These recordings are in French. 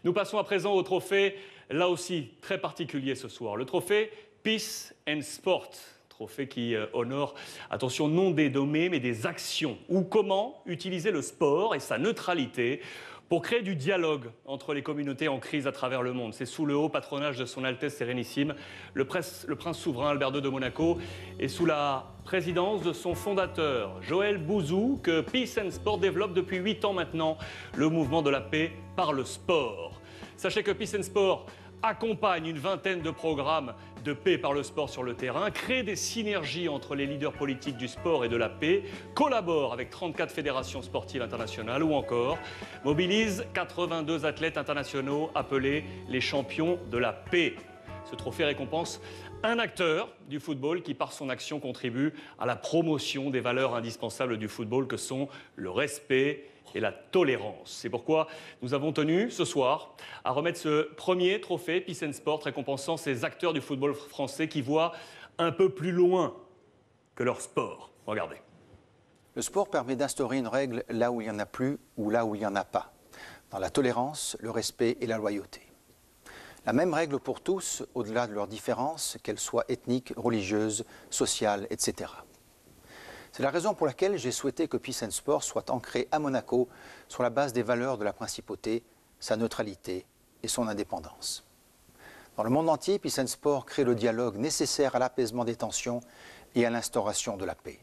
Nous passons à présent au trophée, là aussi très particulier ce soir. Le trophée Peace and Sport. Trophée qui honore, attention, non des nommés, mais des actions. Ou comment utiliser le sport et sa neutralité pour créer du dialogue entre les communautés en crise à travers le monde. C'est sous le haut patronage de son Altesse Sérénissime, le prince souverain Albert II de Monaco, et sous la présidence de son fondateur, Joël Bouzou, que Peace and Sport développe depuis 8 ans maintenant le mouvement de la paix par le sport. Sachez que Peace and Sport accompagne une vingtaine de programmes de paix par le sport sur le terrain, crée des synergies entre les leaders politiques du sport et de la paix, collabore avec 34 fédérations sportives internationales ou encore mobilise 82 athlètes internationaux appelés les champions de la paix. Ce trophée récompense un acteur du football qui, par son action, contribue à la promotion des valeurs indispensables du football que sont le respect et la tolérance. C'est pourquoi nous avons tenu ce soir à remettre ce premier trophée Peace and Sport récompensant ces acteurs du football français qui voient un peu plus loin que leur sport. Regardez. Le sport permet d'instaurer une règle là où il n'y en a plus ou là où il n'y en a pas, dans la tolérance, le respect et la loyauté. La même règle pour tous, au-delà de leurs différences, qu'elles soient ethniques, religieuses, sociales, etc. C'est la raison pour laquelle j'ai souhaité que Peace and Sport soit ancré à Monaco sur la base des valeurs de la principauté, sa neutralité et son indépendance. Dans le monde entier, Peace and Sport crée le dialogue nécessaire à l'apaisement des tensions et à l'instauration de la paix.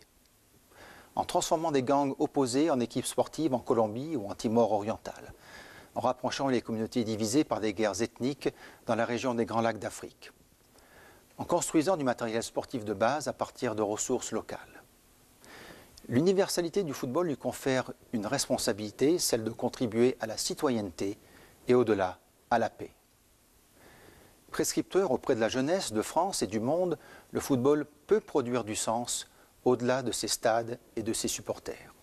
En transformant des gangs opposés en équipes sportives en Colombie ou en Timor oriental, en rapprochant les communautés divisées par des guerres ethniques dans la région des Grands Lacs d'Afrique, en construisant du matériel sportif de base à partir de ressources locales. L'universalité du football lui confère une responsabilité, celle de contribuer à la citoyenneté et au-delà, à la paix. Prescripteur auprès de la jeunesse de France et du monde, le football peut produire du sens au-delà de ses stades et de ses supporters.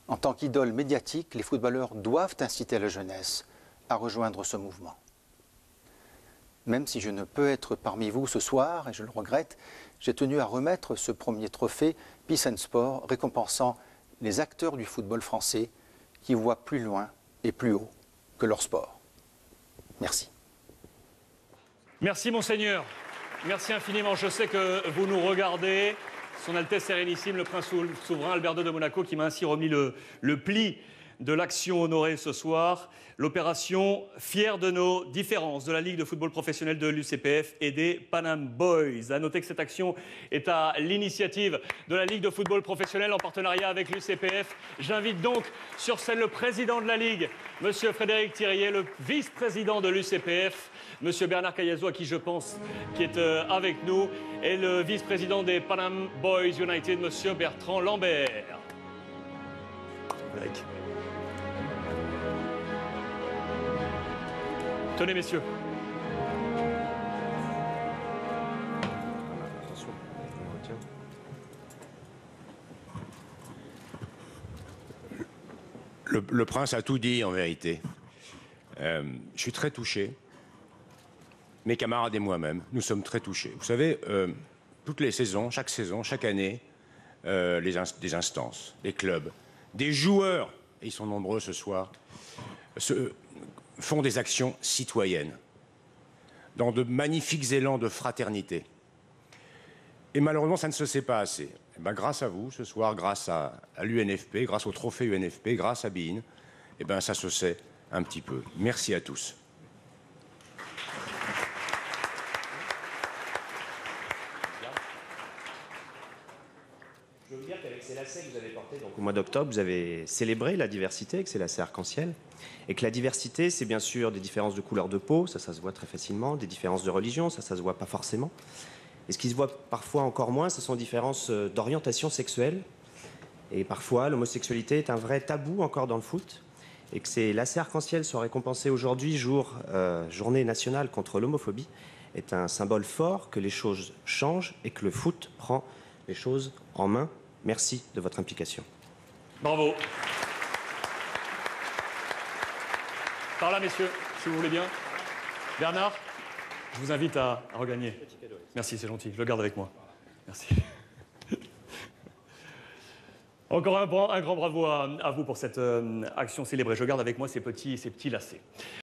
En tant qu'idole médiatique, les footballeurs doivent inciter la jeunesse à rejoindre ce mouvement. Même si je ne peux être parmi vous ce soir, et je le regrette, j'ai tenu à remettre ce premier trophée Peace and Sport récompensant les acteurs du football français qui voient plus loin et plus haut que leur sport. Merci. Merci Monseigneur. Merci infiniment. Je sais que vous nous regardez. Son Altesse Sérénissime, le prince souverain Albert II de Monaco, qui m'a ainsi remis le pli de l'action honorée ce soir, l'opération Fiers de nos différences de la Ligue de football professionnel de l'UCPF et des Panam Boys. À noter que cette action est à l'initiative de la Ligue de football professionnel en partenariat avec l'UCPF. J'invite donc sur scène le président de la Ligue, M. Frédéric Thirier, le vice-président de l'UCPF, M. Bernard Cayazo, à qui je pense qui est avec nous, et le vice-président des Panam Boys United, M. Bertrand Lambert. Frédéric. Tenez, messieurs. Le prince a tout dit en vérité. Je suis très touché. Mes camarades et moi-même, nous sommes très touchés. Vous savez, toutes les saisons, chaque année, des instances, des clubs, des joueurs, et ils sont nombreux ce soir, font des actions citoyennes, dans de magnifiques élans de fraternité. Et malheureusement, ça ne se sait pas assez. Et ben, grâce à vous, ce soir, grâce à l'UNFP, grâce au trophée UNFP, grâce à Bein, et ben, ça se sait un petit peu. Merci à tous. Je veux dire qu'avec ces lacets que vous avez portés au mois d'octobre, vous avez célébré la diversité avec ces lacets arc-en-ciel. Et que la diversité, c'est bien sûr des différences de couleur de peau, ça se voit très facilement, des différences de religion, ça se voit pas forcément. Et ce qui se voit parfois encore moins, ce sont des différences d'orientation sexuelle. Et parfois, l'homosexualité est un vrai tabou encore dans le foot. Et que ces lacets arc-en-ciel sont récompensés aujourd'hui, journée nationale contre l'homophobie, est un symbole fort que les choses changent et que le foot prend les choses en main. Merci de votre implication. Bravo. Par là, messieurs, si vous voulez bien. Bernard, je vous invite à regagner. Merci, c'est gentil. Je le garde avec moi. Merci. Encore un grand bravo à vous pour cette action célébrée. Je garde avec moi ces petits lacets.